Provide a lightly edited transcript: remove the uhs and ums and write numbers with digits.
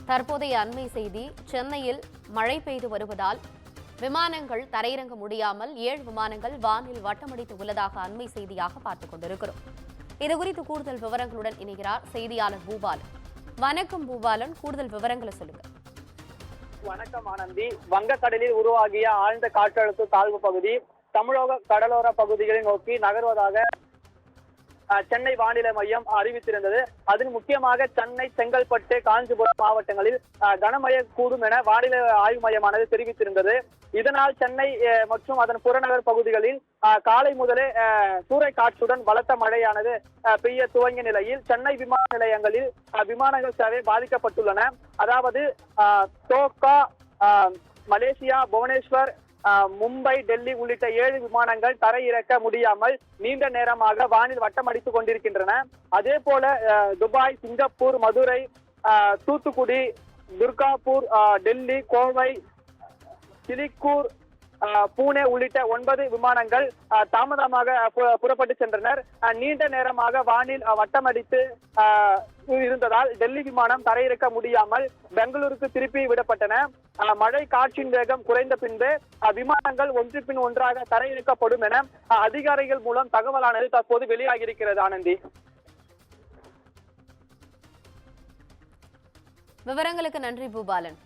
தற்போதைய அண்மை செய்தி. சென்னையில் மழை பெய்து வருவதால் விமானங்கள் தரையிறங்க முடியாமல் 7 விமானங்கள் வானில் வட்டமடித்து உள்ளதாக அண்மை செய்தியாக பார்த்துக் கொண்டிருக்கிறோம். இதுகுறித்து கூடுதல் விவரங்களுடன் இணைகிறார் செய்தியாளர் பூபாலன். வணக்கம் பூபாலன், கூடுதல் விவரங்களை சொல்லுங்க. வணக்கம் ஆனந்தி. வங்கக்கடலில் உருவாகிய ஆழ்ந்த காற்றழுத்த தாழ்வு பகுதி தமிழக கடலோர பகுதிகளை நோக்கி நகர்வதாக சென்னை வானிலை மையம் அறிவித்திருந்தது. அதில் முக்கியமாக சென்னை, செங்கல்பட்டு, காஞ்சிபுரம் மாவட்டங்களில் கனமழை கூடும் என வானிலை ஆய்வு மையமானது தெரிவித்திருந்தது. இதனால் சென்னை மற்றும் அதன் புறநகர் பகுதிகளில் காலை முதலே சூறைக்காற்றுடன் பலத்த மழையானது பெய்ய துவங்கிய நிலையில் சென்னை விமான நிலையங்களில் விமானங்கள் சேவை பாதிக்கப்பட்டுள்ளன. அதாவது தோக்கா, மலேசியா, புவனேஸ்வர், மும்பை, டெல்லி உள்ளிட்ட 7 விமானங்கள் தரையிறக்க முடியாமல் நீண்ட நேரமாக வானில் வட்டமடித்துக் கொண்டிருக்கின்றன. அதே போல துபாய், சிங்கப்பூர், மதுரை, தூத்துக்குடி, துர்காப்பூர், டெல்லி, கோவை, சிலிக்கூர், பூனே உள்ளிட்ட 9 விமானங்கள் தாமதமாக புறப்பட்டு சென்றனர். நீண்ட நேரமாக வானில் வட்டமடித்து இருந்ததால் டெல்லி விமானம் தரையிறக்க முடியாமல் பெங்களூருக்கு திருப்பி விடப்பட்டன. மழை காற்றின் வேகம் குறைந்த பின்பு விமானங்கள் ஒன்று பின் ஒன்றாக தரையிறக்கப்படும் என அதிகாரிகள் மூலம் தகவலானது தற்போது வெளியாகியிருக்கிறது. ஆனந்தி, விவரங்களுக்கு நன்றி பூபாலன்.